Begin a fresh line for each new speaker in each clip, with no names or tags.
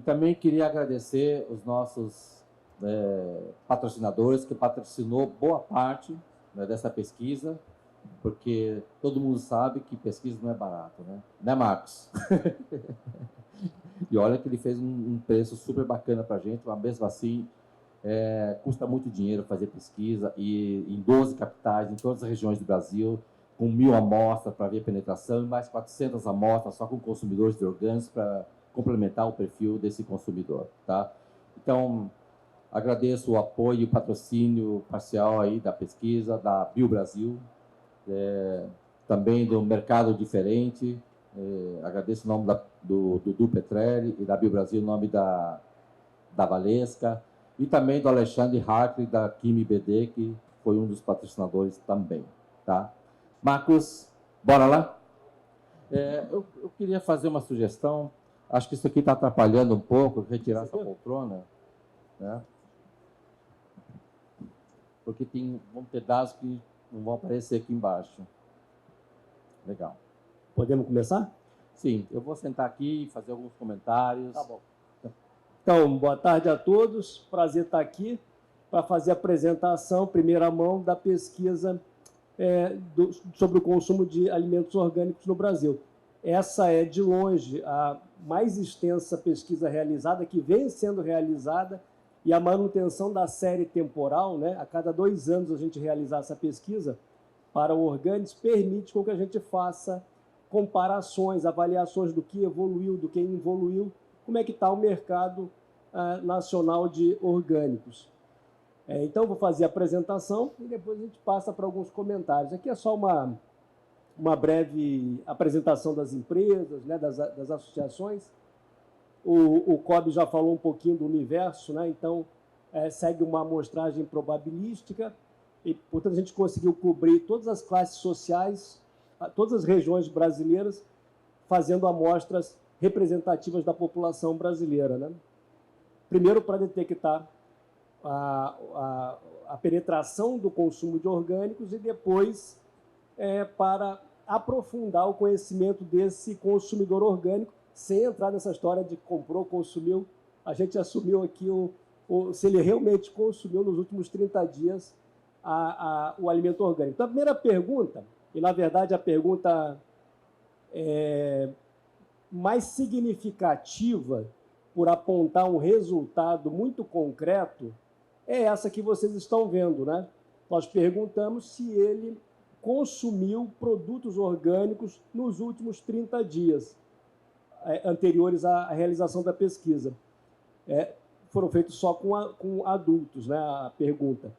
também queria agradecer os nossos patrocinadores, que patrocinou boa parte, né, dessa pesquisa, porque todo mundo sabe que pesquisa não é barato, né, Marcos? E olha que ele fez um preço super bacana para a gente, mas mesmo assim, custa muito dinheiro fazer pesquisa, e em 12 capitais, em todas as regiões do Brasil, com 1.000 amostras para ver penetração, e mais 400 amostras só com consumidores de orgânicos para complementar o perfil desse consumidor, tá? Então, agradeço o apoio e o patrocínio parcial aí da pesquisa, da BioBrasil, também do Mercado Diferente, agradeço o nome do Dudu Petrelli e da BioBrasil, o nome da Valesca, e também do Alexandre Hartley, da Kimi BD, que foi um dos patrocinadores também, tá? Marcos, bora lá? Eu queria fazer uma sugestão, acho que isso aqui está atrapalhando um pouco, retirar essa poltrona, né? Porque vão ter dados que não vão aparecer aqui embaixo. Legal.
Podemos começar?
Sim, eu vou sentar aqui e fazer alguns comentários.
Tá bom. Então, boa tarde a todos. Prazer estar aqui para fazer a apresentação, primeira mão, da pesquisa sobre o consumo de alimentos orgânicos no Brasil. Essa é, de longe, a mais extensa pesquisa realizada, que vem sendo realizada, e a manutenção da série temporal, né? A cada 2 anos a gente realizar essa pesquisa para o orgânicos, permite com que a gente faça comparações, avaliações do que evoluiu, do que evoluiu, como é que está o mercado nacional de orgânicos. Então, vou fazer a apresentação e depois a gente passa para alguns comentários. Aqui é só uma breve apresentação das empresas, né, das associações. O COB já falou um pouquinho do universo, né? Então, segue uma amostragem probabilística e, portanto, a gente conseguiu cobrir todas as classes sociais, todas as regiões brasileiras, fazendo amostras representativas da população brasileira, né? Primeiro, para detectar a penetração do consumo de orgânicos e depois para aprofundar o conhecimento desse consumidor orgânico, sem entrar nessa história de comprou, consumiu. A gente assumiu aqui se ele realmente consumiu nos últimos 30 dias o alimento orgânico. Então, a primeira pergunta, e na verdade a pergunta mais significativa por apontar um resultado muito concreto, é essa que vocês estão vendo, né? Nós perguntamos se ele consumiu produtos orgânicos nos últimos 30 dias anteriores à realização da pesquisa. Foram feitos só com adultos, né? A pergunta,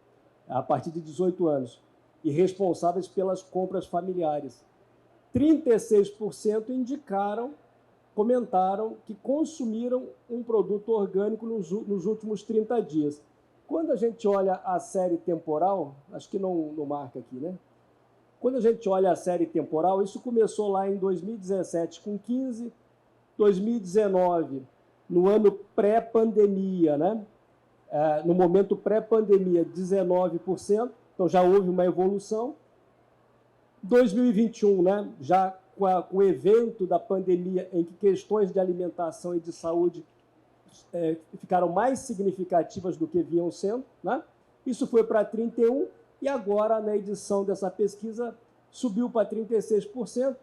a partir de 18 anos, e responsáveis pelas compras familiares. 36% comentaram que consumiram um produto orgânico nos últimos 30 dias. Quando a gente olha a série temporal, acho que não marca aqui, né? Quando a gente olha a série temporal, isso começou lá em 2017 com 15%, 2019, no ano pré-pandemia, né? No momento pré-pandemia, 19%, então já houve uma evolução. 2021, né? Já com o evento da pandemia, em que questões de alimentação e de saúde ficaram mais significativas do que vinham sendo, né? Isso foi para 31%, e agora, na edição dessa pesquisa, subiu para 36%,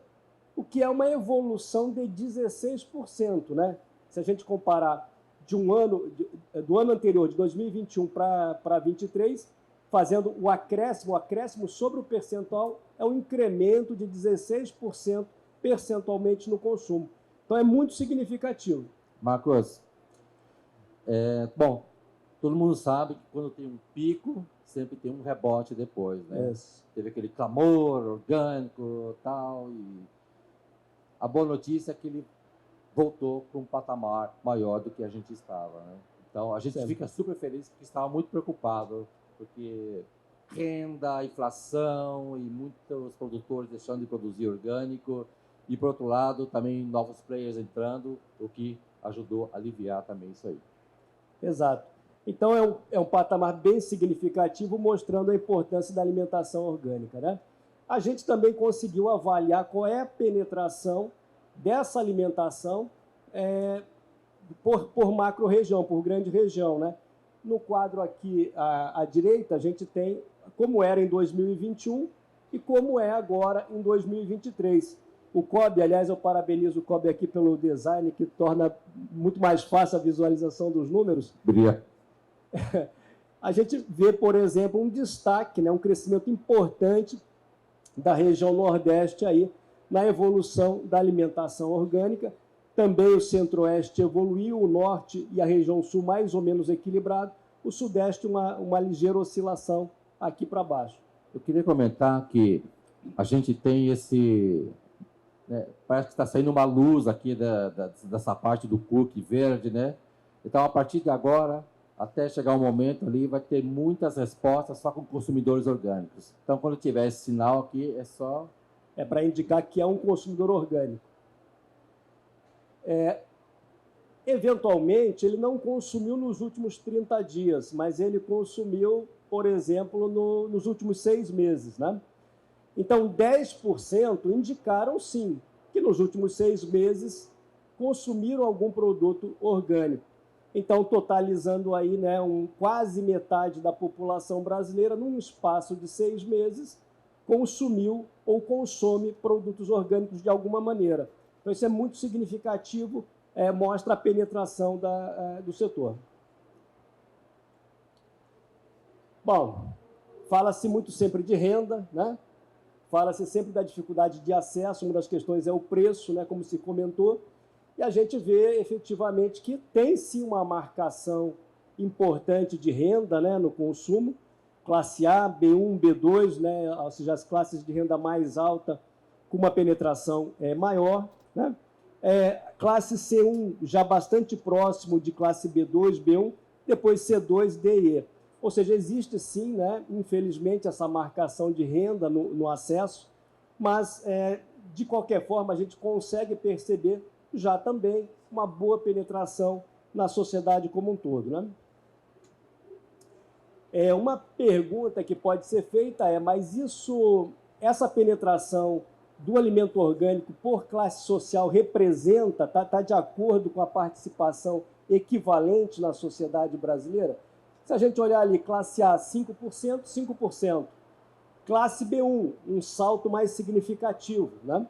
o que é uma evolução de 16%, né? Se a gente comparar do ano anterior, de 2021 para 2023, fazendo o acréscimo sobre o percentual, é um incremento de 16% percentualmente no consumo. Então, é muito significativo.
Marcos, bom, todo mundo sabe que quando tem um pico, sempre tem um rebote depois, né? Teve aquele clamor orgânico tal, e a boa notícia é que ele voltou para um patamar maior do que a gente estava, né? Então, a gente fica super feliz, porque estava muito preocupado, porque renda, inflação e muitos produtores deixando de produzir orgânico, e, por outro lado, também novos players entrando, o que ajudou a aliviar também isso aí.
Exato. Então, é um patamar bem significativo, mostrando a importância da alimentação orgânica, né? A gente também conseguiu avaliar qual é a penetração dessa alimentação por macro-região, por grande região, né? No quadro aqui à direita, a gente tem como era em 2021 e como é agora em 2023. O COB, aliás, eu parabenizo o COB aqui pelo design, que torna muito mais fácil a visualização dos números.
Obrigado.
A gente vê, por exemplo, um destaque, né, um crescimento importante da região Nordeste aí, na evolução da alimentação orgânica. Também o Centro-Oeste evoluiu, o Norte e a região Sul mais ou menos equilibrado, o Sudeste uma ligeira oscilação aqui para baixo.
Eu queria comentar que a gente tem esse... né, parece que está saindo uma luz aqui dessa parte do cookie verde, né? Então, a partir de agora, até chegar um momento ali, vai ter muitas respostas só com consumidores orgânicos. Então, quando tiver esse sinal aqui, é só...
É para indicar que é um consumidor orgânico. Eventualmente, ele não consumiu nos últimos 30 dias, mas ele consumiu, por exemplo, nos últimos 6 meses, né? Então, 10% indicaram, sim, que nos últimos 6 meses consumiram algum produto orgânico. Então, totalizando aí, né, quase metade da população brasileira, num espaço de 6 meses, consumiu ou consome produtos orgânicos de alguma maneira. Então, isso é muito significativo, mostra a penetração do setor. Bom, fala-se muito sempre de renda, né? Fala-se sempre da dificuldade de acesso, uma das questões é o preço, né, como se comentou, e a gente vê efetivamente que tem sim uma marcação importante de renda, né, no consumo, classe A, B1, B2, né, ou seja, as classes de renda mais alta com uma penetração maior, né? Classe C1 já bastante próximo de classe B2, B1, depois C2, D e E. Ou seja, existe sim, né, infelizmente, essa marcação de renda no acesso, mas, de qualquer forma, a gente consegue perceber já também uma boa penetração na sociedade como um todo, né? Uma pergunta que pode ser feita mas essa penetração do alimento orgânico por classe social representa, está de acordo com a participação equivalente na sociedade brasileira? Se a gente olhar ali, classe A, 5%, 5%. Classe B1, um salto mais significativo, né?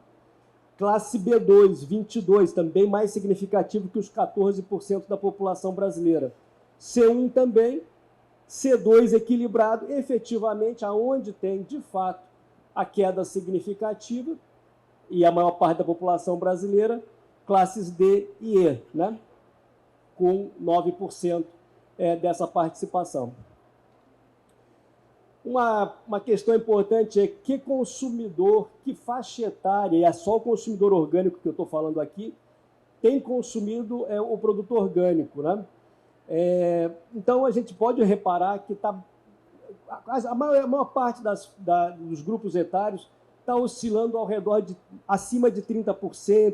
Classe B2, 22%, também mais significativo que os 14% da população brasileira. C1 também, C2 equilibrado, efetivamente, aonde tem, de fato, a queda significativa, e a maior parte da população brasileira, classes D e E, né? Com 9% dessa participação. Uma questão importante é que consumidor, que faixa etária, e é só o consumidor orgânico que eu estou falando aqui, tem consumido o produto orgânico, né? Então, a gente pode reparar que a maior parte dos grupos etários está oscilando ao redor de acima de 30%,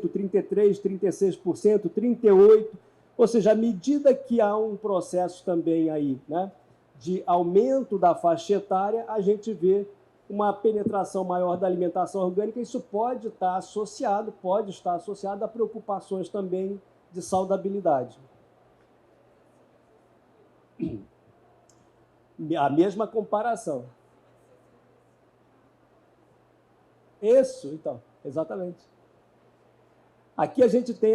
33%, 36%, 38%, ou seja, à medida que há um processo também aí, né, de aumento da faixa etária, a gente vê uma penetração maior da alimentação orgânica. Isso pode estar associado a preocupações também de saudabilidade. A mesma comparação. Isso, então, exatamente. Aqui a gente tem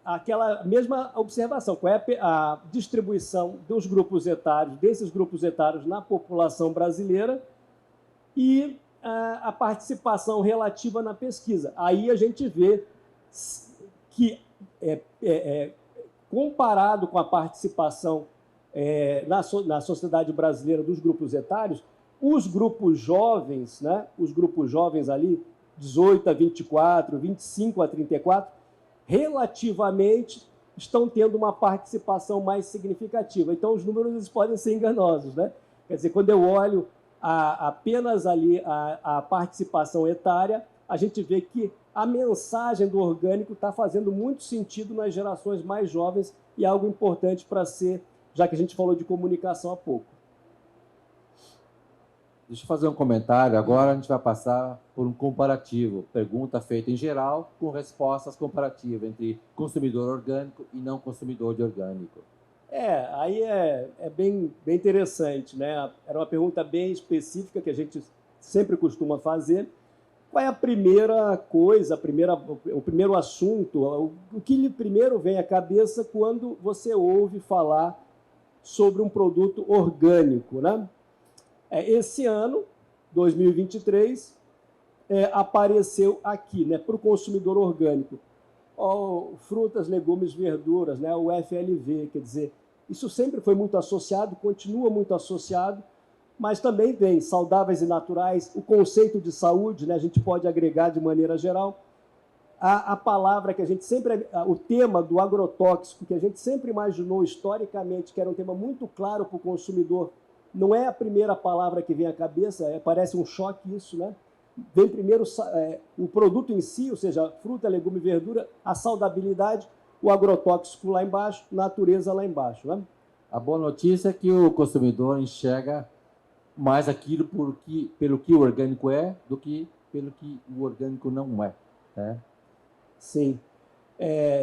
aquela mesma observação, qual é a distribuição dos grupos etários, desses grupos etários na população brasileira e a participação relativa na pesquisa. Aí a gente vê que, comparado com a participação na sociedade brasileira dos grupos etários, os grupos jovens, né, os grupos jovens ali, 18 a 24, 25 a 34, relativamente estão tendo uma participação mais significativa. Então, os números eles podem ser enganosos, né? Quer dizer, quando eu olho apenas ali a participação etária, a gente vê que a mensagem do orgânico está fazendo muito sentido nas gerações mais jovens e é algo importante para ser, já que a gente falou de comunicação há pouco.
Deixa eu fazer um comentário. Agora a gente vai passar por um comparativo. Pergunta feita em geral com respostas comparativas entre consumidor orgânico e não consumidor de orgânico.
Aí é bem interessante, né? Era uma pergunta bem específica que a gente sempre costuma fazer. Qual é a primeira coisa, o primeiro assunto, o que lhe primeiro vem à cabeça quando você ouve falar sobre um produto orgânico, né? Esse ano, 2023, apareceu aqui, né, para o consumidor orgânico, frutas, legumes, verduras, né, o FLV, quer dizer, isso sempre foi muito associado, continua muito associado, mas também vem saudáveis e naturais, o conceito de saúde, né, a gente pode agregar de maneira geral, a palavra que a gente sempre, o tema do agrotóxico, que a gente sempre imaginou historicamente que era um tema muito claro para o consumidor, não é a primeira palavra que vem à cabeça, parece um choque isso, né? Vem primeiro o produto em si, ou seja, fruta, legume, verdura, a saudabilidade, o agrotóxico lá embaixo, natureza lá embaixo, né?
A boa notícia é que o consumidor enxerga mais aquilo pelo que o orgânico é do que pelo que o orgânico não é, né?
Sim.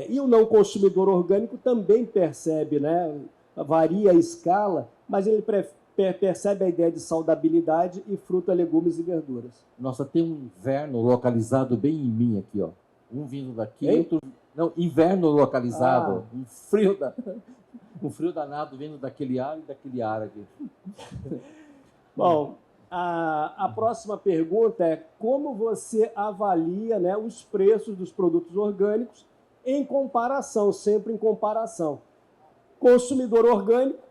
E o não consumidor orgânico também percebe, né? Varia a escala, mas ele percebe a ideia de saudabilidade e fruta, legumes e verduras.
Nossa, tem um inverno localizado bem em mim aqui, ó. Um vindo daqui, outro... Não, inverno localizado. Um frio danado vindo daquele ar e daquele ar aqui.
Bom, a próxima pergunta é como você avalia, né, os preços dos produtos orgânicos em comparação, sempre em comparação. Consumidor orgânico,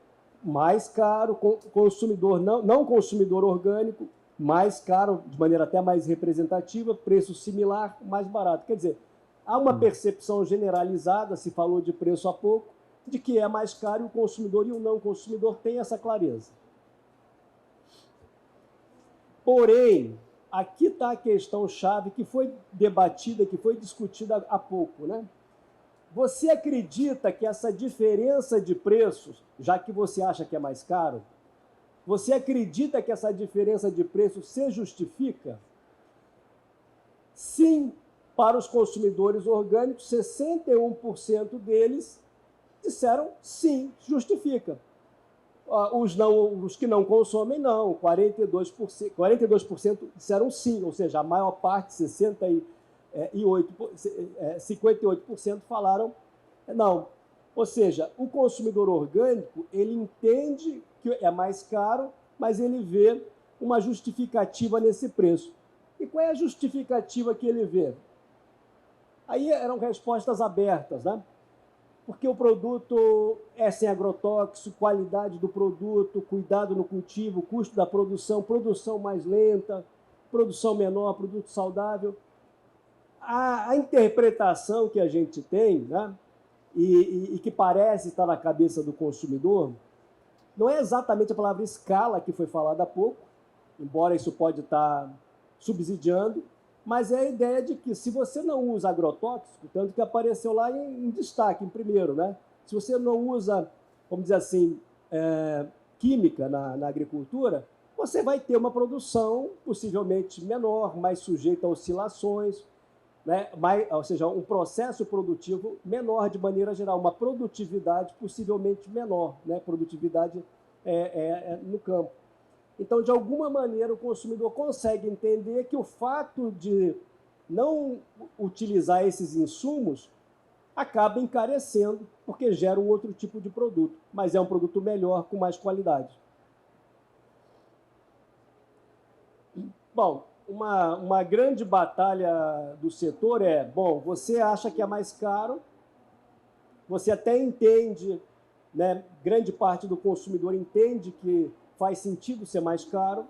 mais caro, consumidor não consumidor orgânico, mais caro, de maneira até mais representativa, preço similar, mais barato. Quer dizer, há uma percepção generalizada, se falou de preço há pouco, de que é mais caro e o consumidor e o não consumidor tem essa clareza. Porém, aqui está a questão-chave que foi debatida, que foi discutida há pouco, né? Você acredita que essa diferença de preços, já que você acha que é mais caro, você acredita que essa diferença de preços se justifica? Sim, para os consumidores orgânicos, 61% deles disseram sim, justifica. Os que não consomem, não. 42% disseram sim, ou seja, a maior parte, 58% falaram não. Ou seja, o consumidor orgânico, ele entende que é mais caro, mas ele vê uma justificativa nesse preço. E qual é a justificativa que ele vê? Aí eram respostas abertas, né? Porque o produto é sem agrotóxico, qualidade do produto, cuidado no cultivo, custo da produção mais lenta, produção menor, produto saudável. A interpretação que a gente tem, né, e que parece estar na cabeça do consumidor, não é exatamente a palavra escala que foi falada há pouco, embora isso pode estar subsidiando, mas é a ideia de que se você não usa agrotóxico, tanto que apareceu lá em destaque, em primeiro, né? Se você não usa, vamos dizer assim, química na agricultura, você vai ter uma produção possivelmente menor, mais sujeita a oscilações, né? Ou seja, um processo produtivo menor de maneira geral, uma produtividade possivelmente menor, né? Produtividade no campo. Então, de alguma maneira, o consumidor consegue entender que o fato de não utilizar esses insumos acaba encarecendo, porque gera um outro tipo de produto, mas é um produto melhor, com mais qualidade. Bom, uma grande batalha do setor você acha que é mais caro, você até entende, né, grande parte do consumidor entende que faz sentido ser mais caro,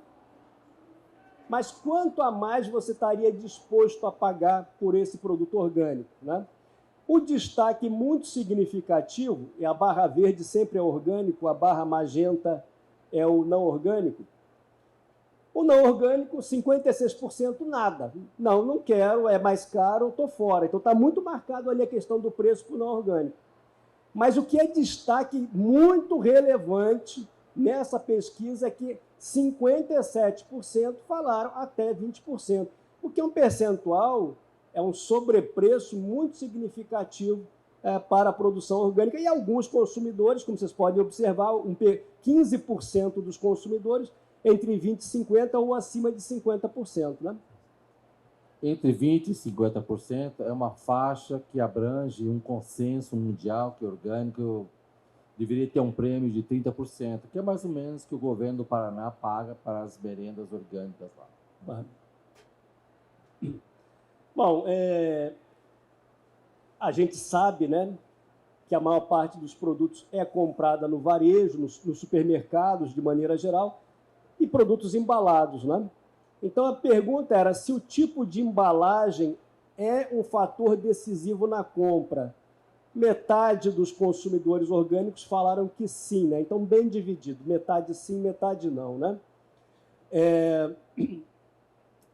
mas quanto a mais você estaria disposto a pagar por esse produto orgânico, né? O destaque muito significativo, e a barra verde sempre é orgânico, a barra magenta é o não orgânico. O não orgânico, 56% nada. Não quero, é mais caro, estou fora. Então está muito marcado ali a questão do preço para o não orgânico. Mas o que é destaque muito relevante nessa pesquisa é que 57% falaram até 20%, o que é um percentual, é um sobrepreço muito significativo para a produção orgânica, e alguns consumidores, como vocês podem observar, 15% dos consumidores entre 20% e 50% ou acima de 50%. Né?
Entre 20% e 50% é uma faixa que abrange um consenso mundial que orgânico deveria ter um prêmio de 30%, que é mais ou menos que o governo do Paraná paga para as merendas orgânicas lá.
Bom, a gente sabe, né, que a maior parte dos produtos é comprada no varejo, nos supermercados, de maneira geral, e produtos embalados. Né? Então, a pergunta era se o tipo de embalagem é um fator decisivo na compra. Metade dos consumidores orgânicos falaram que sim, né? Então, bem dividido, metade sim, metade não. Né?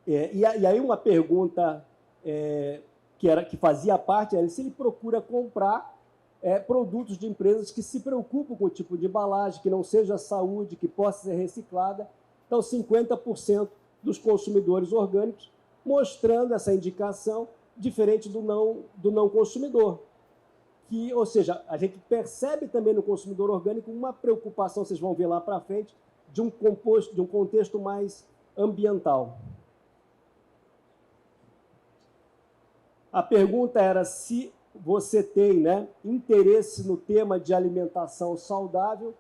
E aí uma pergunta que fazia parte era se ele procura comprar produtos de empresas que se preocupam com o tipo de embalagem, que não seja saúde, que possa ser reciclada. Então, 50% dos consumidores orgânicos mostrando essa indicação, diferente do não consumidor. Ou seja, a gente percebe também no consumidor orgânico uma preocupação, vocês vão ver lá para frente, de um contexto mais ambiental. A pergunta era se você tem, né, interesse no tema de alimentação saudável.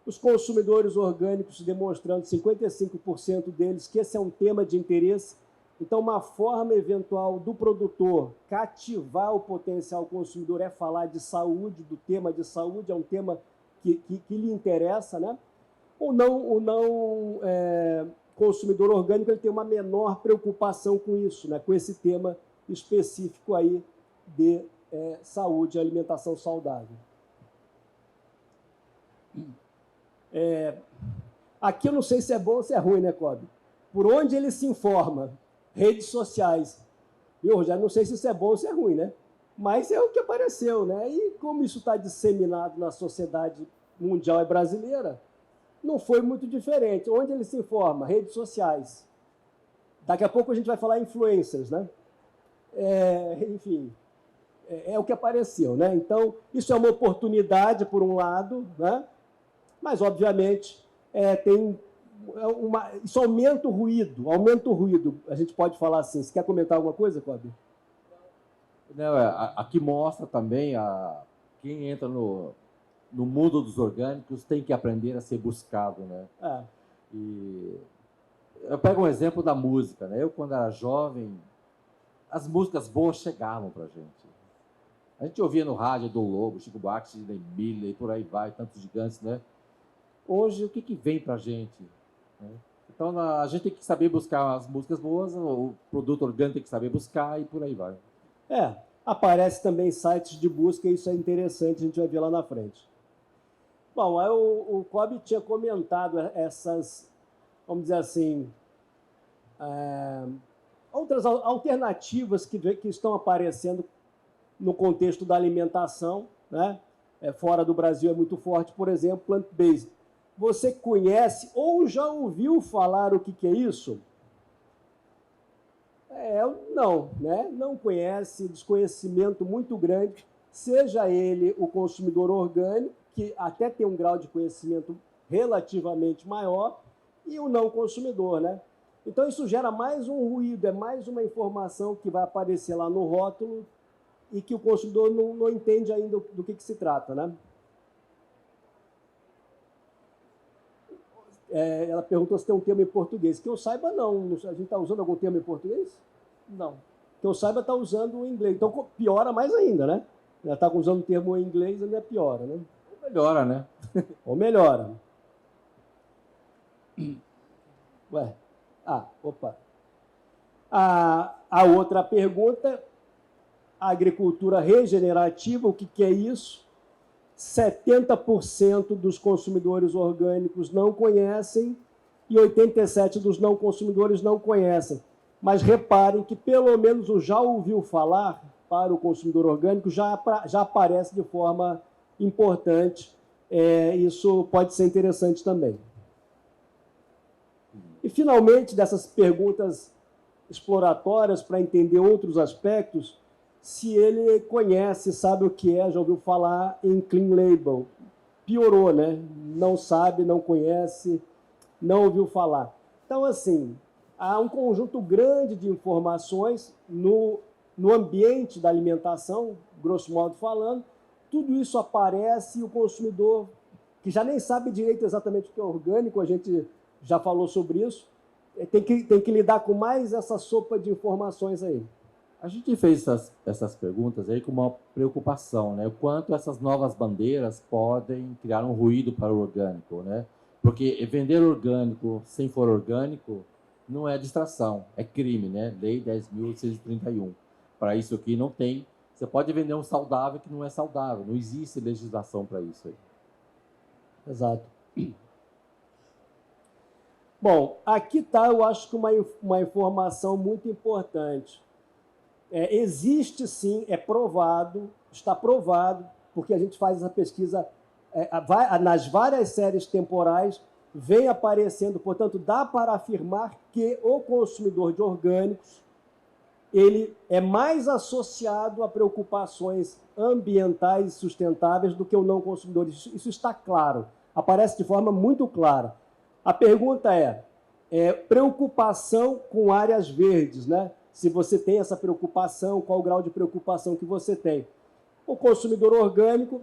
Os consumidores orgânicos demonstrando 55% deles que esse é um tema de interesse. Então, uma forma eventual do produtor cativar o potencial consumidor é falar de saúde, do tema de saúde, é um tema que lhe interessa. Né? O não consumidor orgânico ele tem uma menor preocupação com isso, né? Com esse tema específico aí de saúde e alimentação saudável. Aqui eu não sei se é bom ou se é ruim, né, Kobe? Por onde ele se informa? Redes sociais. Eu já não sei se isso é bom ou se é ruim, né? Mas é o que apareceu, né? E como isso está disseminado na sociedade mundial e brasileira, não foi muito diferente. Onde ele se informa? Redes sociais. Daqui a pouco a gente vai falar influencers, né? Enfim, é o que apareceu, né? Então, isso é uma oportunidade, por um lado, né? Mas, obviamente, isso aumenta o ruído, a gente pode falar assim. Você quer comentar alguma coisa, Kobe?
Não, aqui mostra também quem entra no mundo dos orgânicos tem que aprender a ser buscado, né? E eu pego um exemplo da música, né? Eu, quando era jovem, as músicas boas chegavam para a gente. A gente ouvia no rádio do Lobo, Chico Buarque, Sidney Miller, e por aí vai, tantos gigantes, né? Hoje, o que vem para a gente? Né? Então, a gente tem que saber buscar as músicas boas, o produto orgânico tem que saber buscar e por aí vai.
Aparece também sites de busca, e isso é interessante, a gente vai ver lá na frente. Bom, aí o Kobe tinha comentado essas, vamos dizer assim, outras alternativas que estão aparecendo no contexto da alimentação, né? Fora do Brasil é muito forte, por exemplo, plant-based. Você conhece ou já ouviu falar o que é isso? Não, né? Não conhece, desconhecimento muito grande, seja ele o consumidor orgânico, que até tem um grau de conhecimento relativamente maior, e o não consumidor, né? Então, isso gera mais um ruído, é mais uma informação que vai aparecer lá no rótulo e que o consumidor não entende ainda do que se trata, né? Ela perguntou se tem um termo em português. Que eu saiba, não. A gente está usando algum termo em português? Não. Que eu saiba, está usando o inglês. Então, piora mais ainda, né? Ela está usando o termo em inglês, ainda piora, né?
Ou melhora, né?
Ou melhora. A outra pergunta, a agricultura regenerativa, o que é isso? 70% dos consumidores orgânicos não conhecem e 87% dos não consumidores não conhecem. Mas reparem que pelo menos o já ouviu falar para o consumidor orgânico já aparece de forma importante isso pode ser interessante também. E, finalmente, dessas perguntas exploratórias para entender outros aspectos, se ele conhece, sabe o que é, já ouviu falar em Clean Label. Piorou, né? Não sabe, não conhece, não ouviu falar. Então, assim, há um conjunto grande de informações no ambiente da alimentação, grosso modo falando, tudo isso aparece e o consumidor, que já nem sabe direito exatamente o que é orgânico, a gente já falou sobre isso, tem que lidar com mais essa sopa de informações aí.
A gente fez essas perguntas aí com uma preocupação, né? O quanto essas novas bandeiras podem criar um ruído para o orgânico, né? Porque vender orgânico sem for orgânico não é distração, é crime, né? Lei 10.831. Para isso aqui não tem. Você pode vender um saudável que não é saudável. Não existe legislação para isso aí.
Exato. Bom, aqui está, eu acho que uma informação muito importante. Existe sim, é provado, está provado, porque a gente faz essa pesquisa nas várias séries temporais, vem aparecendo, portanto, dá para afirmar que o consumidor de orgânicos ele é mais associado a preocupações ambientais e sustentáveis do que o não consumidor. Isso está claro, aparece de forma muito clara. A pergunta é preocupação com áreas verdes, né? Se você tem essa preocupação, qual o grau de preocupação que você tem. O consumidor orgânico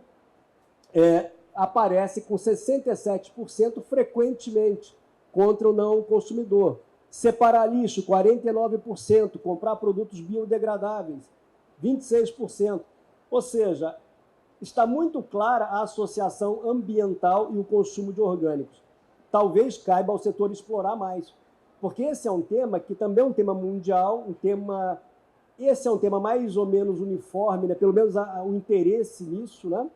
aparece com 67% frequentemente contra o não consumidor. Separar lixo, 49%. Comprar produtos biodegradáveis, 26%. Ou seja, está muito clara a associação ambiental e o consumo de orgânicos. Talvez caiba ao setor explorar mais, porque esse é um tema que também é um tema mundial, esse é um tema mais ou menos uniforme, né? Pelo menos o interesse nisso, né?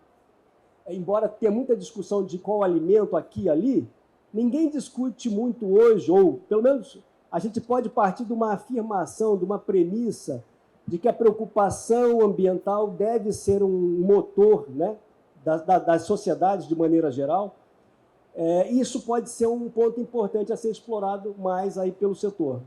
Embora tenha muita discussão de qual alimento aqui e ali, ninguém discute muito hoje, ou pelo menos a gente pode partir de uma afirmação, de uma premissa, de que a preocupação ambiental deve ser um motor, né, das sociedades de maneira geral. Isso pode ser um ponto importante a ser explorado mais aí pelo setor.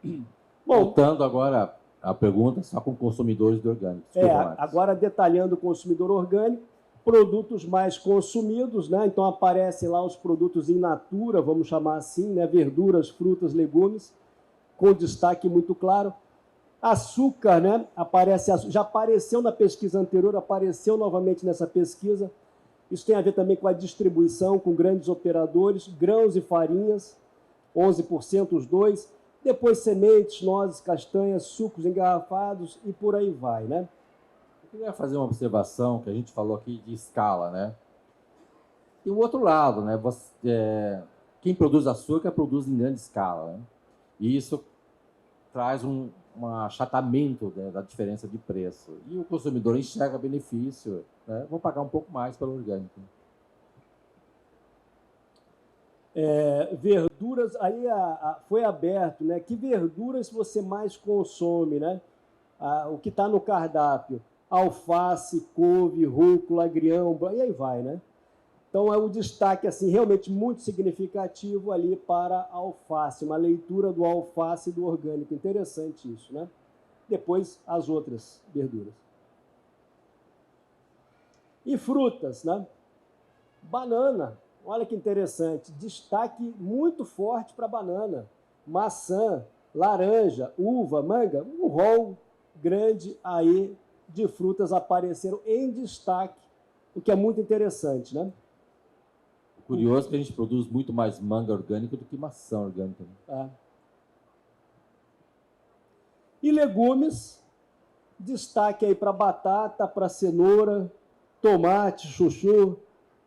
Bom, voltando agora à pergunta, só com consumidores de orgânicos.
Agora detalhando o consumidor orgânico, produtos mais consumidos, né? Então aparecem lá os produtos in natura, vamos chamar assim, né? Verduras, frutas, legumes, com destaque muito claro. Açúcar, né? Já apareceu na pesquisa anterior, apareceu novamente nessa pesquisa. Isso tem a ver também com a distribuição, com grandes operadores, grãos e farinhas, 11% os dois. Depois sementes, nozes, castanhas, sucos engarrafados e por aí vai, né?
Eu queria fazer uma observação que a gente falou aqui de escala, né? E o outro lado, né? Quem produz açúcar produz em grande escala, né? E isso traz um achatamento, né, da diferença de preço. E o consumidor enxerga benefício, né? Vou pagar um pouco mais pelo orgânico.
Verduras, aí foi aberto, né? Que verduras você mais consome, né? O que está no cardápio? Alface, couve, rúcula, agrião, e aí vai, né? Então, é um destaque assim, realmente muito significativo ali para a alface, uma leitura do alface e do orgânico. Interessante isso, né? Depois, as outras verduras. E frutas, né? Banana, olha que interessante, destaque muito forte para a banana. Maçã, laranja, uva, manga, um rol grande aí de frutas apareceram em destaque, o que é muito interessante, né?
Curioso que a gente produz muito mais manga orgânica do que maçã orgânica.
E legumes, destaque aí para batata, para cenoura, tomate, chuchu,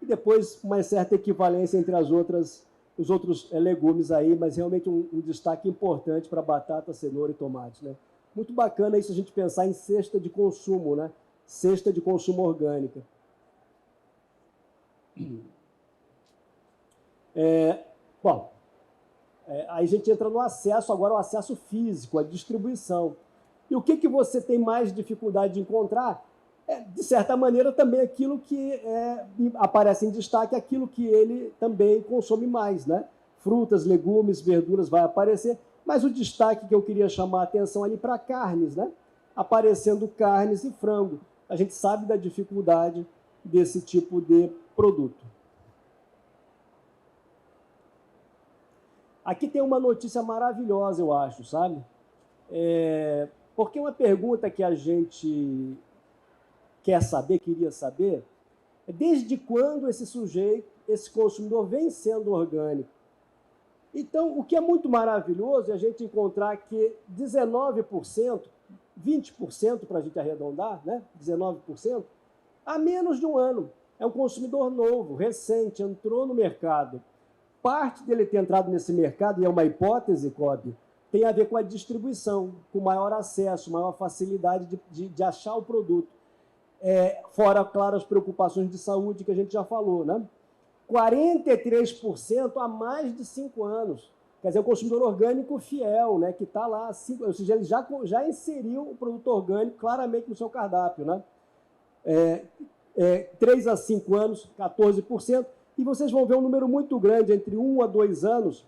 e depois uma certa equivalência entre os outros legumes aí, mas realmente um destaque importante para batata, cenoura e tomate, né? Muito bacana isso a gente pensar em cesta de consumo, né? Cesta de consumo orgânica. Aí a gente entra no acesso, agora o acesso físico, a distribuição. E o que você tem mais dificuldade de encontrar? de certa maneira, também aquilo que aparece em destaque, aquilo que ele também consome mais, né? Frutas, legumes, verduras vai aparecer, mas o destaque que eu queria chamar a atenção ali para carnes, né? Aparecendo carnes e frango. A gente sabe da dificuldade desse tipo de produto. Aqui tem uma notícia maravilhosa, eu acho, sabe? Porque uma pergunta que a gente queria saber, é desde quando esse sujeito, esse consumidor, vem sendo orgânico. Então, o que é muito maravilhoso é a gente encontrar que 19%, 20% para a gente arredondar, né? 19%, há menos de um ano. É um consumidor novo, recente, entrou no mercado. Parte dele ter entrado nesse mercado, e é uma hipótese, Cobb, tem a ver com a distribuição, com maior acesso, maior facilidade de achar o produto. Fora, claro, as preocupações de saúde que a gente já falou, né? 43% há mais de 5 anos. Quer dizer, o consumidor orgânico fiel, né? Que está lá, ou seja, ele já inseriu o produto orgânico claramente no seu cardápio, né? 3 a 5 anos, 14%. E vocês vão ver um número muito grande, entre 1 a 2 anos.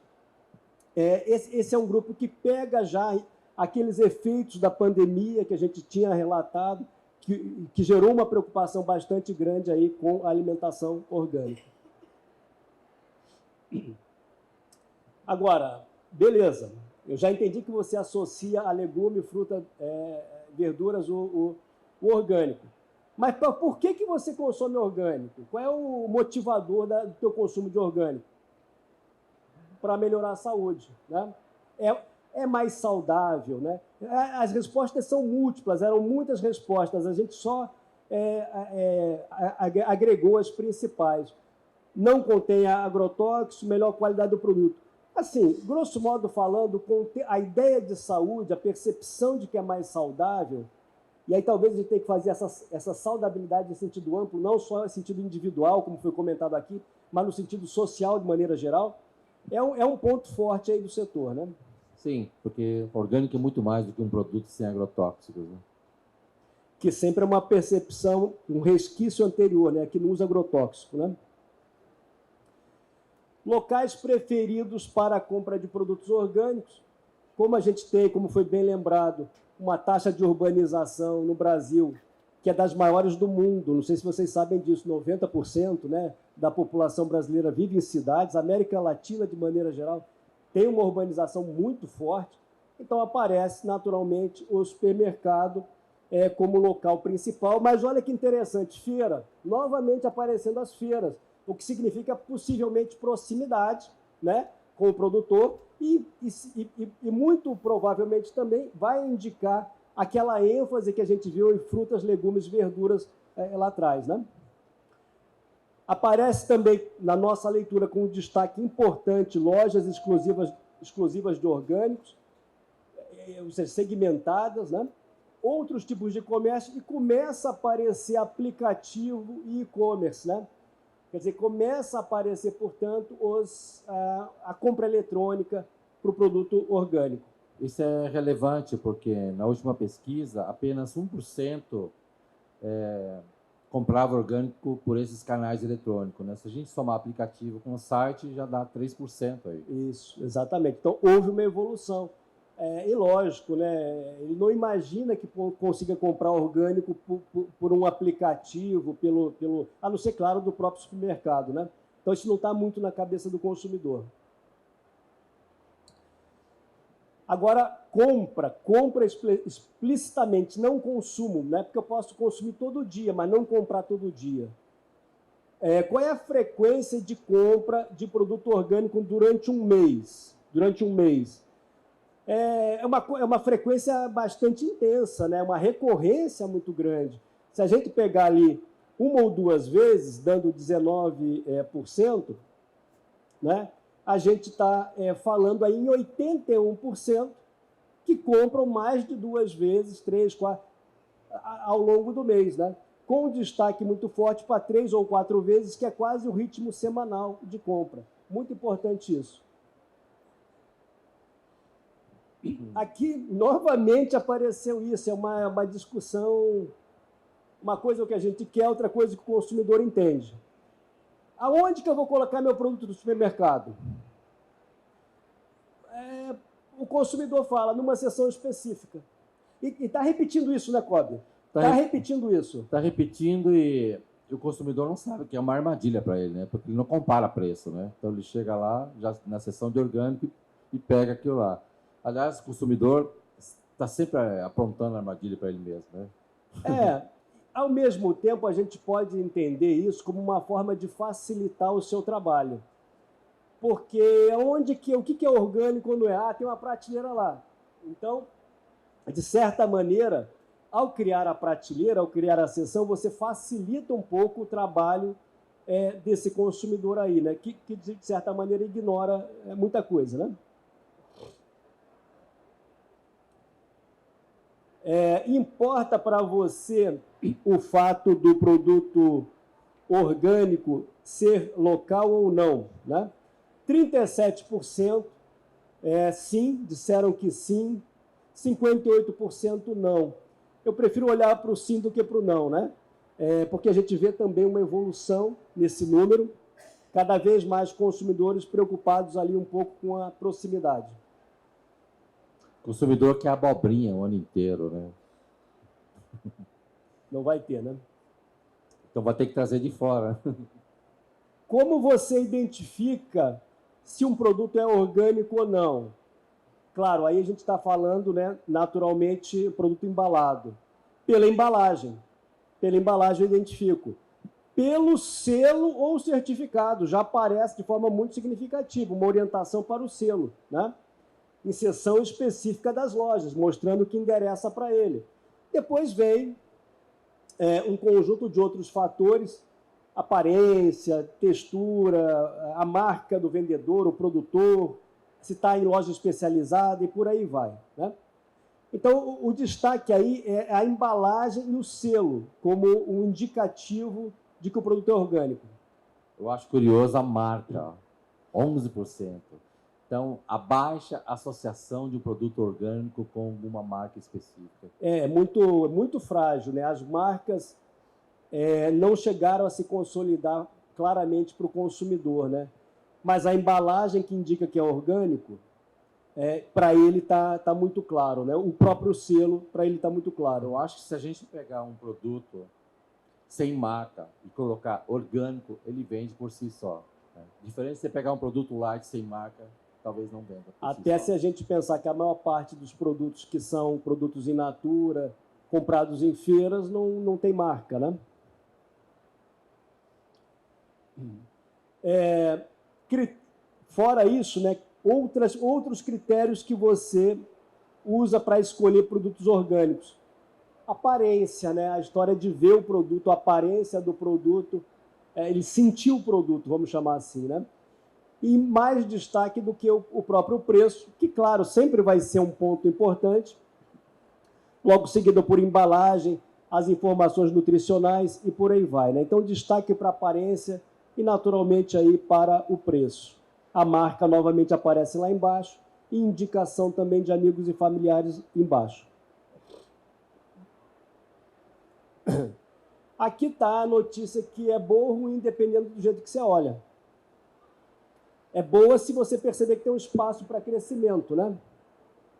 Esse é um grupo que pega já aqueles efeitos da pandemia que a gente tinha relatado, que gerou uma preocupação bastante grande aí com a alimentação orgânica. Agora, beleza, eu já entendi que você associa a legume, fruta, verduras, o orgânico. Mas por que você consome orgânico? Qual é o motivador do teu consumo de orgânico? Para melhorar a saúde, né? É mais saudável, né? As respostas são múltiplas, eram muitas respostas, a gente só agregou as principais. Não contém agrotóxico, melhor qualidade do produto. Assim, grosso modo falando, a ideia de saúde, a percepção de que é mais saudável, e aí talvez a gente tenha que fazer essa saudabilidade em sentido amplo, não só em sentido individual, como foi comentado aqui, mas no sentido social de maneira geral, é um ponto forte aí do setor, né?
Sim, porque orgânico é muito mais do que um produto sem agrotóxicos, né?
Que sempre é uma percepção, um resquício anterior, né? Que não usa agrotóxico, né? Locais preferidos para a compra de produtos orgânicos, como a gente tem, como foi bem lembrado, uma taxa de urbanização no Brasil, que é das maiores do mundo, não sei se vocês sabem disso, 90%, né, da população brasileira vive em cidades, a América Latina, de maneira geral, tem uma urbanização muito forte, então aparece naturalmente o supermercado como local principal, mas olha que interessante, feira, novamente aparecendo as feiras, o que significa possivelmente proximidade, né, com o produtor e muito provavelmente também vai indicar aquela ênfase que a gente viu em frutas, legumes, verduras lá atrás, né? Aparece também na nossa leitura com um destaque importante lojas exclusivas de orgânicos, ou seja, segmentadas, né? Outros tipos de comércio e começa a aparecer aplicativo e e-commerce, né? Quer dizer, começa a aparecer, portanto, a compra eletrônica para o produto orgânico.
Isso é relevante porque na última pesquisa apenas 1% comprava orgânico por esses canais eletrônicos, né? Se a gente somar aplicativo com o site, já dá 3% aí.
Isso, exatamente. Então, houve uma evolução. E lógico, né? Ele não imagina que consiga comprar orgânico por um aplicativo, a não ser, claro, do próprio supermercado, né? Então, isso não está muito na cabeça do consumidor. Agora, compra explicitamente, não consumo, né? Porque eu posso consumir todo dia, mas não comprar todo dia. Qual é a frequência de compra de produto orgânico durante um mês? É uma frequência bastante intensa, né? Uma recorrência muito grande. Se a gente pegar ali 1 ou 2 vezes, dando 19%, né? A gente está falando aí em 81% que compram mais de 2 vezes, 3, 4, ao longo do mês, né? Com um destaque muito forte para 3 ou 4 vezes, que é quase o ritmo semanal de compra. Muito importante isso. Aqui, novamente, apareceu isso, é uma discussão Uma coisa é o que a gente quer, outra coisa é o que o consumidor entende. Aonde que eu vou colocar meu produto do supermercado? O consumidor fala numa seção específica. E está repetindo isso, né, Kobe? Está repetindo isso.
Está repetindo e o consumidor não sabe que é uma armadilha para ele, né? Porque ele não compara preço, né? Então ele chega lá, já na seção de orgânico, e pega aquilo lá. Aliás, o consumidor está sempre aprontando armadilha para ele mesmo, né?
Ao mesmo tempo, a gente pode entender isso como uma forma de facilitar o seu trabalho. Porque o que é orgânico quando é? Tem uma prateleira lá. Então, de certa maneira, ao criar a prateleira, ao criar a seção, você facilita um pouco o trabalho desse consumidor aí, né? Que, de certa maneira, ignora muita coisa, né? Importa para você o fato do produto orgânico ser local ou não, né? 37% sim, disseram que sim, 58% não. Eu prefiro olhar para o sim do que para o não, né? Porque a gente vê também uma evolução nesse número, cada vez mais consumidores preocupados ali um pouco com a proximidade.
Consumidor que é abobrinha o ano inteiro, né?
Não vai ter, né?
Então vai ter que trazer de fora.
Como você identifica se um produto é orgânico ou não? Claro, aí a gente está falando, né, naturalmente, produto embalado. Pela embalagem. Pela embalagem eu identifico. Pelo selo ou certificado, já aparece de forma muito significativa, uma orientação para o selo, né? Em seção específica das lojas, mostrando o que endereça para ele. Depois vem um conjunto de outros fatores, aparência, textura, a marca do vendedor, o produtor, se está em loja especializada e por aí vai, né? Então, o destaque aí é a embalagem e o selo, como um indicativo de que o produto é orgânico.
Eu acho curioso a marca, 11%. Então, a baixa associação de um produto orgânico com uma marca específica.
É muito frágil, né? As marcas não chegaram a se consolidar claramente para o consumidor, né? Mas a embalagem que indica que é orgânico, para ele tá muito claro, né? O próprio selo, para ele está muito claro.
Eu acho que se a gente pegar um produto sem marca e colocar orgânico, ele vende por si só. Né? Diferente de você pegar um produto light sem marca, talvez não venda.
Até se a gente pensar que a maior parte dos produtos que são produtos in natura, comprados em feiras, não tem marca, né? Fora isso, né, outros critérios que você usa para escolher produtos orgânicos. Aparência, né, a história de ver o produto, a aparência do produto, ele sentir o produto, vamos chamar assim, né? E mais destaque do que o próprio preço, que, claro, sempre vai ser um ponto importante, logo seguido por embalagem, as informações nutricionais e por aí vai, né? Então, destaque para a aparência e, naturalmente, aí para o preço. A marca novamente aparece lá embaixo e indicação também de amigos e familiares embaixo. Aqui está a notícia que é boa ou ruim, dependendo do jeito que você olha. É boa se você perceber que tem um espaço para crescimento, né?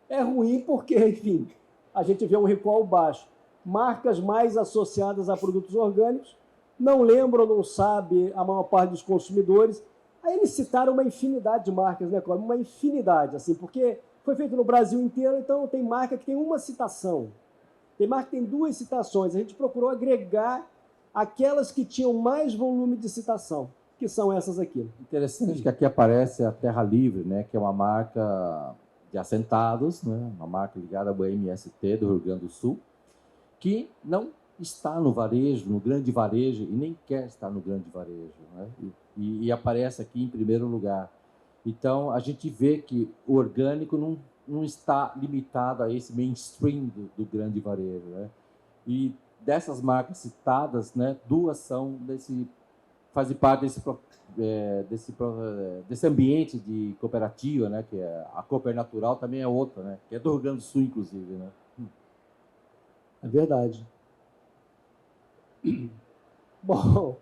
É ruim porque, enfim, a gente vê um recuo baixo. Marcas mais associadas a produtos orgânicos não lembram, não sabe a maior parte dos consumidores. Aí eles citaram uma infinidade de marcas, né, Cláudio? Uma infinidade, assim, porque foi feito no Brasil inteiro, então tem marca que tem uma citação. Tem marca que tem 2 citações. A gente procurou agregar aquelas que tinham mais volume de citação, que são essas aqui.
Interessante que aqui aparece a Terra Livre, né, que é uma marca de assentados, né, uma marca ligada ao MST do Rio Grande do Sul, que não está no varejo, no grande varejo, e nem quer estar no grande varejo, né? E aparece aqui em primeiro lugar. Então, a gente vê que o orgânico não está limitado a esse mainstream do grande varejo, né? E dessas marcas citadas, né, 2 fazem parte desse ambiente de cooperativa, né, que é a Cooper Natural, também é outra, né, que é do Rio Grande do Sul, inclusive, né?
É verdade. Bom,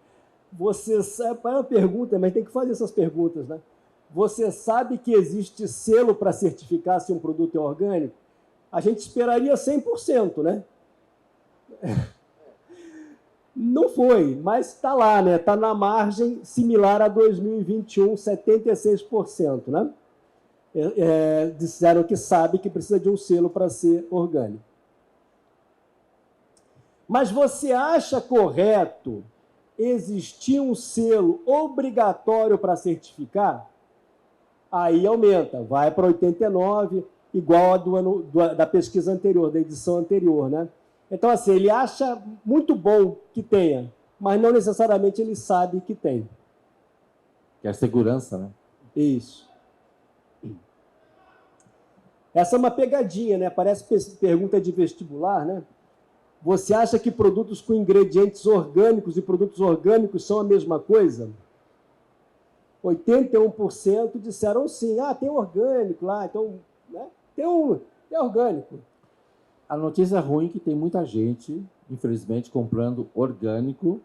você sabe, é uma pergunta, mas tem que fazer essas perguntas, né? Você sabe que existe selo para certificar se um produto é orgânico? A gente esperaria 100%, né? Não foi, mas está lá, né? Está na margem similar a 2021, 76%, né? Disseram que sabe que precisa de um selo para ser orgânico. Mas você acha correto existir um selo obrigatório para certificar? Aí aumenta, vai para 89, igual a da pesquisa anterior, da edição anterior, né? Então, assim, ele acha muito bom que tenha, mas não necessariamente ele sabe que tem.
Que é a segurança, né?
Isso. Essa é uma pegadinha, né? Parece pergunta de vestibular, né? Você acha que produtos com ingredientes orgânicos e produtos orgânicos são a mesma coisa? 81% disseram sim. Ah, tem orgânico lá, então, né? Tem orgânico.
A notícia ruim é que tem muita gente, infelizmente, comprando orgânico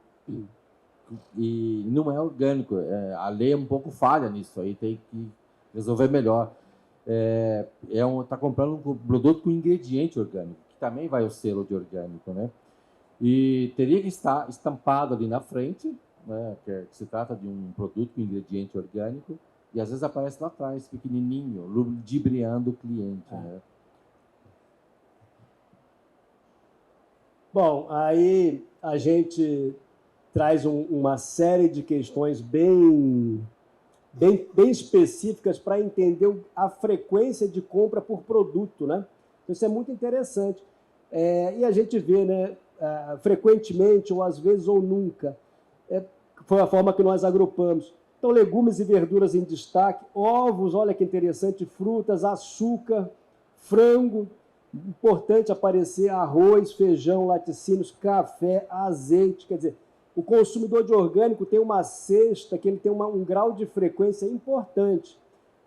e não é orgânico. A lei é um pouco falha nisso aí, tem que resolver melhor. Está comprando um produto com ingrediente orgânico, que também vai o selo de orgânico, né? E teria que estar estampado ali na frente, né, que se trata de um produto com ingrediente orgânico, e às vezes aparece lá atrás, pequenininho, ludibriando o cliente, né?
Bom, aí a gente traz uma série de questões bem específicas para entender a frequência de compra por produto, né? Isso é muito interessante. E a gente vê, né, frequentemente, ou às vezes, ou nunca. Foi a forma que nós agrupamos. Então, legumes e verduras em destaque, ovos, olha que interessante, frutas, açúcar, frango, importante aparecer arroz, feijão, laticínios, café, azeite, quer dizer, o consumidor de orgânico tem uma cesta que ele tem um grau de frequência importante.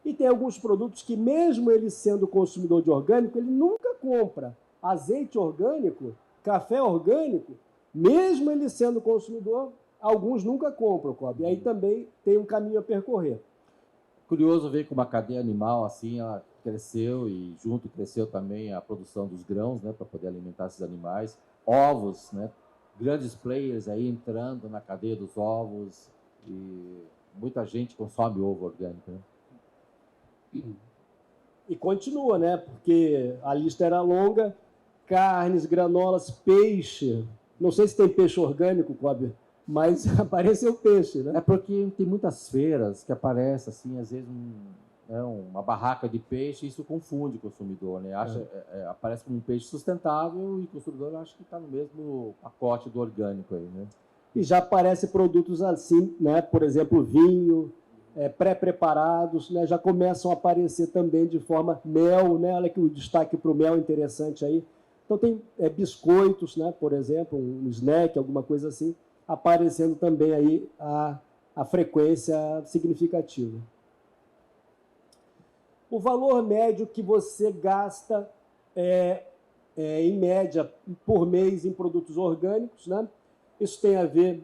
E tem alguns produtos que, mesmo ele sendo consumidor de orgânico, ele nunca compra. Azeite orgânico, café orgânico, mesmo ele sendo consumidor, alguns nunca compram, Cobb. E aí também tem um caminho a percorrer.
Curioso ver como a cadeia animal, assim, ela cresceu e junto cresceu também a produção dos grãos, né, para poder alimentar esses animais. Ovos, né? Grandes players aí entrando na cadeia dos ovos e muita gente consome ovo orgânico, né?
E continua, né? Porque a lista era longa, carnes, granolas, peixe. Não sei se tem peixe orgânico, Cobb, mas apareceu peixe, né?
É porque tem muitas feiras que aparecem, assim, às vezes uma barraca de peixe, e isso confunde o consumidor, né? Aparece como um peixe sustentável e o consumidor acha que está no mesmo pacote do orgânico aí, né?
E já aparecem produtos assim, né? Por exemplo, vinho, pré-preparados, né? Já começam a aparecer também de forma mel, né? Olha que o destaque para o mel interessante aí. Então tem biscoitos, né? Por exemplo, um snack, alguma coisa assim, aparecendo também aí a frequência significativa. O valor médio que você gasta em média, por mês em produtos orgânicos, né? Isso tem a ver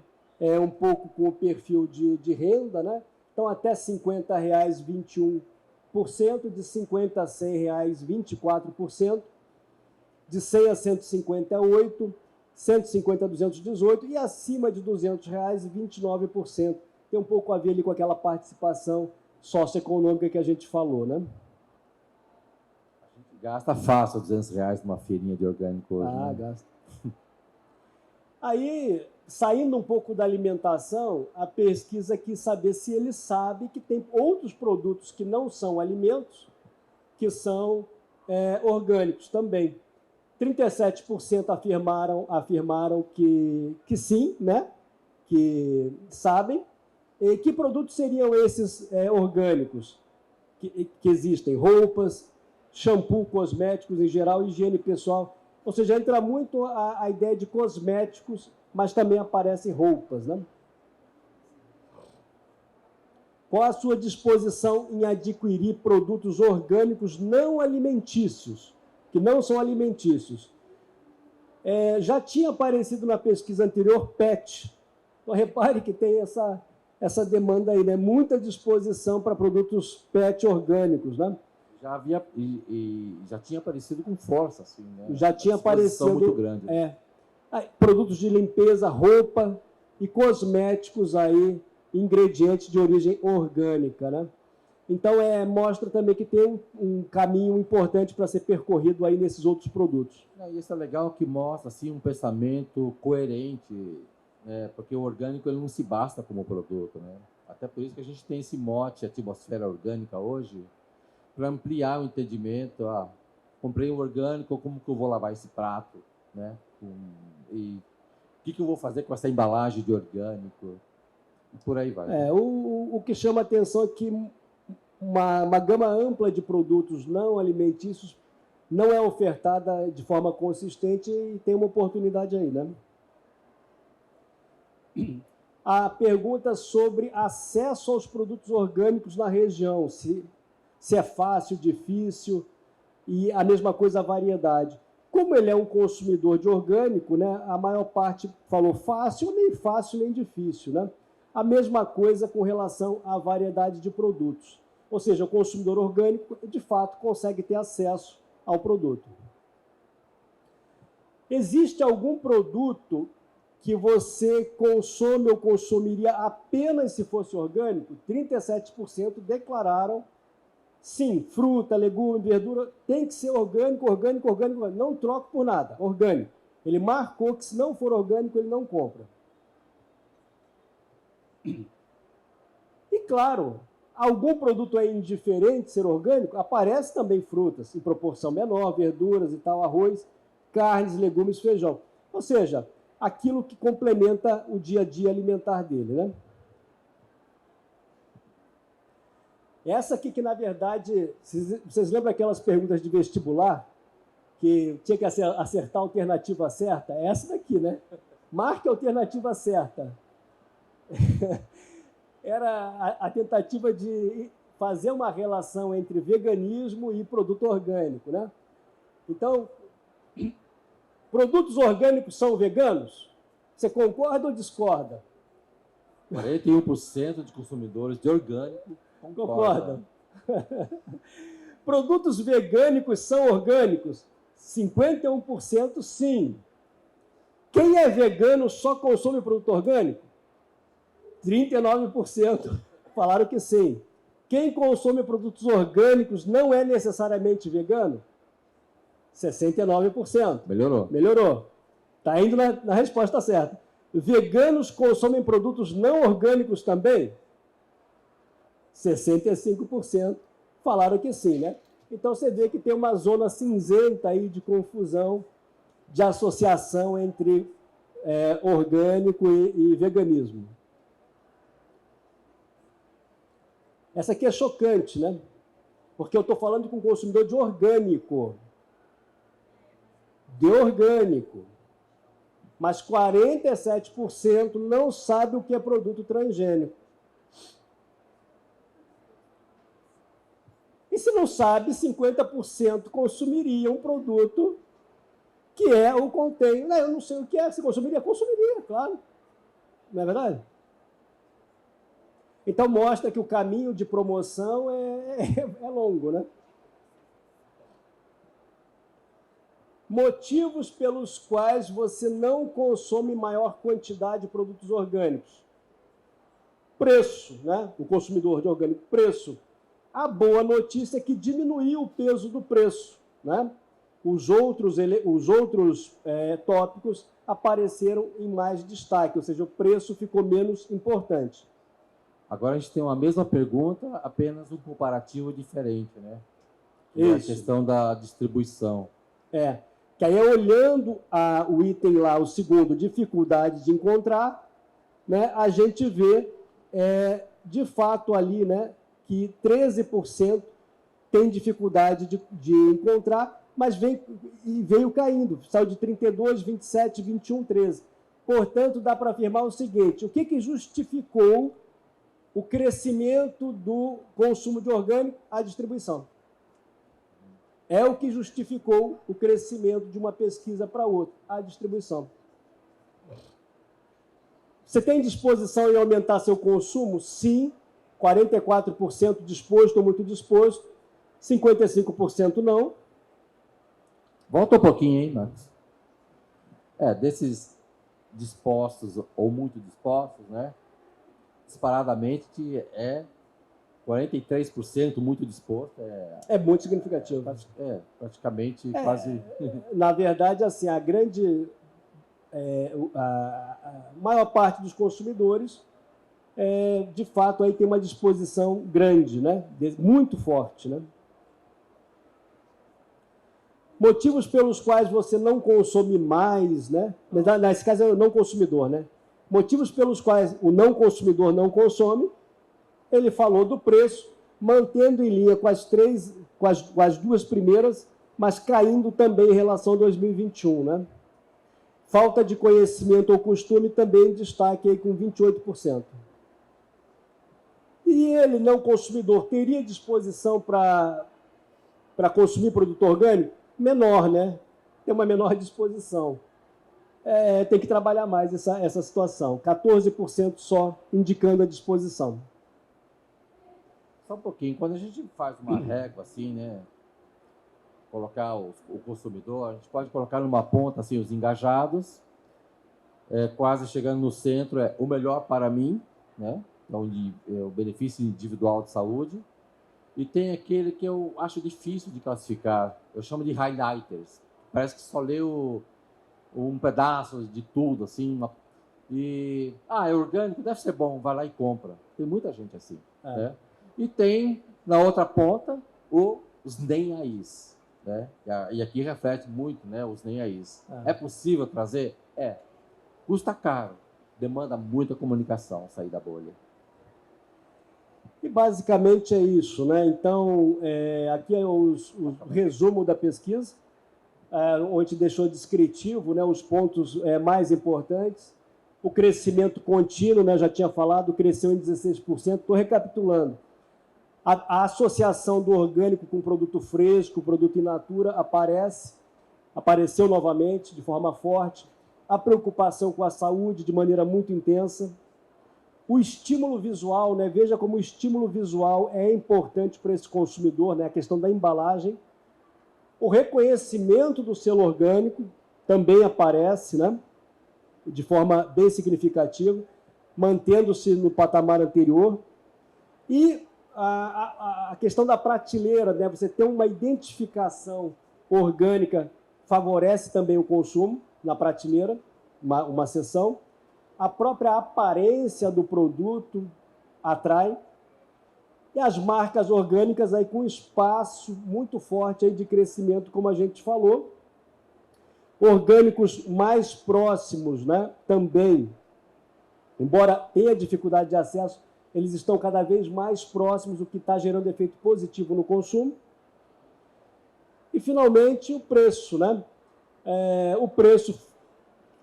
um pouco com o perfil de renda, né? Então, até R$ 50, 21%, de 50 a 100 reais, 24%, de 100 a 158, 150 a 218 e acima de R$ 200, 29%. Tem um pouco a ver ali com aquela participação socioeconômica que a gente falou, né?
A gente gasta fácil R$200 numa feirinha de orgânico hoje, né?
Gasta. Aí, saindo um pouco da alimentação, a pesquisa quis saber se ele sabe que tem outros produtos que não são alimentos, que são orgânicos também. 37% afirmaram que sim, né? Que sabem. E que produtos seriam esses orgânicos que existem? Roupas, shampoo, cosméticos em geral, higiene pessoal. Ou seja, entra muito a ideia de cosméticos, mas também aparecem roupas, né? Qual a sua disposição em adquirir produtos orgânicos não alimentícios, que não são alimentícios? Já tinha aparecido na pesquisa anterior PET. Então, repare que tem essa demanda aí, né? Muita disposição para produtos PET orgânicos, né?
Já havia já tinha aparecido com força, assim, né?
Já tinha aparecido
muito grande.
Produtos de limpeza, roupa e cosméticos aí, ingredientes de origem orgânica, né? Então, mostra também que tem um caminho importante para ser percorrido aí nesses outros produtos.
E isso é legal que mostra assim, um pensamento coerente, né? Porque o orgânico ele não se basta como produto, né? Até por isso que a gente tem esse mote, atmosfera orgânica hoje, para ampliar o entendimento. Comprei um orgânico, como que eu vou lavar esse prato, né? E o que eu vou fazer com essa embalagem de orgânico? E por aí vai.
O que chama a atenção é que uma gama ampla de produtos não alimentícios não é ofertada de forma consistente e tem uma oportunidade aí, né? A pergunta sobre acesso aos produtos orgânicos na região, se é fácil, difícil, e a mesma coisa a variedade. Como ele é um consumidor de orgânico, né, a maior parte falou fácil, nem difícil, né? A mesma coisa com relação à variedade de produtos. Ou seja, o consumidor orgânico, de fato, consegue ter acesso ao produto. Existe algum produto que você consome ou consumiria apenas se fosse orgânico? 37% declararam sim, fruta, legume, verdura, tem que ser orgânico, orgânico, orgânico, não troco por nada, orgânico. Ele marcou que se não for orgânico, ele não compra. E claro, algum produto é indiferente ser orgânico, aparece também frutas, em proporção menor, verduras e tal, arroz, carnes, legumes, feijão. Ou seja, aquilo que complementa o dia a dia alimentar dele, né? Essa aqui que, na verdade, vocês lembram aquelas perguntas de vestibular? Que tinha que acertar a alternativa certa? É essa daqui, né? Marque a alternativa certa. Era a tentativa de fazer uma relação entre veganismo e produto orgânico, né? Então, produtos orgânicos são veganos? Você concorda ou discorda?
41% de consumidores de orgânico
concordam. Produtos vegânicos são orgânicos? 51% sim. Quem é vegano só consome produto orgânico? 39% falaram que sim. Quem consome produtos orgânicos não é necessariamente vegano? 69%. Melhorou. Está indo na resposta certa. Veganos consomem produtos não orgânicos também? 65% falaram que sim, né? Então, você vê que tem uma zona cinzenta aí de confusão, de associação entre orgânico e veganismo. Essa aqui é chocante, né? Porque eu estou falando com um consumidor de orgânico. Mas 47% não sabe o que é produto transgênico. E se não sabe, 50% consumiria um produto que contém. Não, eu não sei o que é. Se consumiria, claro. Não é verdade? Então, mostra que o caminho de promoção é longo, né? Motivos pelos quais você não consome maior quantidade de produtos orgânicos. Preço, né? O consumidor de orgânico, preço. A boa notícia é que diminuiu o peso do preço, né? Os outros tópicos apareceram em mais destaque, ou seja, o preço ficou menos importante.
Agora a gente tem uma mesma pergunta, apenas um comparativo diferente, né? Isso. A questão da distribuição.
Que aí olhando o item lá, o segundo, dificuldade de encontrar, né, a gente vê, de fato, ali, né, que 13% tem dificuldade de encontrar, mas veio caindo, saiu de 32, 27, 21, 13. Portanto, dá para afirmar o seguinte: o que justificou o crescimento do consumo de orgânico? A distribuição. é o que justificou o crescimento de uma pesquisa para outra, a distribuição. Você tem disposição em aumentar seu consumo? Sim, 44% disposto ou muito disposto, 55% não.
Volta um pouquinho, hein, Marcos? Desses dispostos ou muito dispostos, né? Disparadamente é 43% muito disposto.
É muito significativo.
Praticamente quase...
Na verdade, assim, a grande... a maior parte dos consumidores, de fato, aí tem uma disposição grande, né? Muito forte, né? Motivos pelos quais você não consome mais, né? Nesse caso é o não consumidor, né? Motivos pelos quais o não consumidor não consome, ele falou do preço, mantendo em linha com as duas primeiras, mas caindo também em relação a 2021, né? Falta de conhecimento ou costume também destaque aí com 28%. E ele, não consumidor, teria disposição para consumir produto orgânico? Menor, né? Tem uma menor disposição. Tem que trabalhar mais essa situação. 14% só indicando a disposição.
Só um pouquinho. Quando a gente faz uma régua assim, né? Colocar o consumidor, a gente pode colocar numa ponta assim os engajados, quase chegando no centro, o melhor para mim, né? Onde o benefício individual de saúde. E tem aquele que eu acho difícil de classificar, eu chamo de highlighters. Parece que só leu um pedaço de tudo, assim. É orgânico, deve ser bom, vai lá e compra. Tem muita gente assim. Né? E tem, na outra ponta, os nem aís. Né? E aqui reflete muito, né, os nem aís. É possível trazer? Custa caro, demanda muita comunicação sair da bolha.
E basicamente é isso, né? Então, aqui é o resumo da pesquisa, onde deixou descritivo, né, os pontos mais importantes. O crescimento contínuo, né, já tinha falado, cresceu em 16%. Estou recapitulando. A associação do orgânico com produto fresco, produto in natura, apareceu novamente de forma forte. A preocupação com a saúde de maneira muito intensa. O estímulo visual, né? Veja como o estímulo visual é importante para esse consumidor, né? A questão da embalagem. O reconhecimento do selo orgânico também aparece, né? De forma bem significativa, mantendo-se no patamar anterior. E a questão da prateleira, né? Você ter uma identificação orgânica favorece também o consumo na prateleira, uma seção. A própria aparência do produto atrai. E as marcas orgânicas aí com espaço muito forte aí de crescimento, como a gente falou. Orgânicos mais próximos, né? Também, embora tenha dificuldade de acesso, eles estão cada vez mais próximos, o que está gerando efeito positivo no consumo. E, finalmente, o preço, né? O preço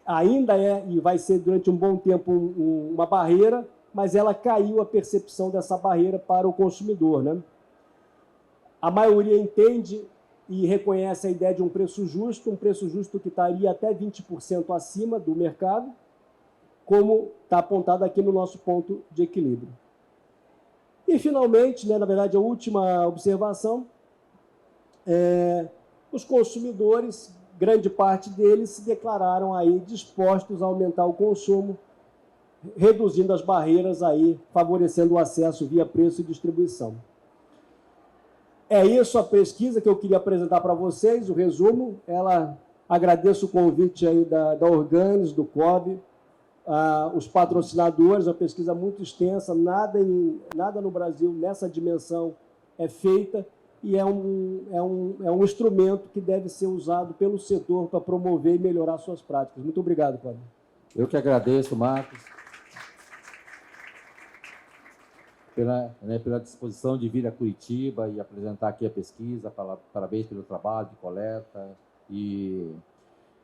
ainda e vai ser durante um bom tempo uma barreira, mas ela caiu a percepção dessa barreira para o consumidor, né? A maioria entende e reconhece a ideia de um preço justo que estaria até 20% acima do mercado, como está apontado aqui no nosso ponto de equilíbrio. E, finalmente, né, na verdade, a última observação, os consumidores, grande parte deles se declararam aí dispostos a aumentar o consumo, reduzindo as barreiras aí, favorecendo o acesso via preço e distribuição. É isso a pesquisa que eu queria apresentar para vocês, o resumo. Agradeço o convite aí da Organis, do COB, os patrocinadores, a pesquisa muito extensa, nada no Brasil nessa dimensão é feita, e é um instrumento que deve ser usado pelo setor para promover e melhorar suas práticas. Muito obrigado, Cláudio.
Eu que agradeço, Marcos, pela disposição de vir a Curitiba e apresentar aqui a pesquisa. Parabéns pelo trabalho de coleta. E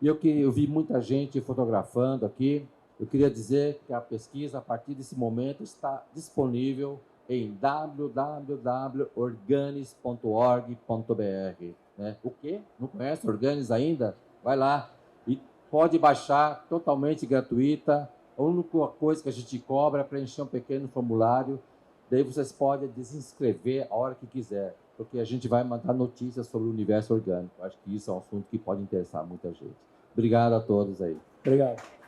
eu vi muita gente fotografando aqui. Eu queria dizer que a pesquisa, a partir desse momento, está disponível em www.organis.org.br. né? O quê? Não conhece Organis ainda? Vai lá e pode baixar totalmente gratuita. A única coisa que a gente cobra é preencher um pequeno formulário. Daí vocês podem desinscrever a hora que quiser, porque a gente vai mandar notícias sobre o universo orgânico. Acho que isso é um assunto que pode interessar muita gente. Obrigado a todos aí.
Obrigado.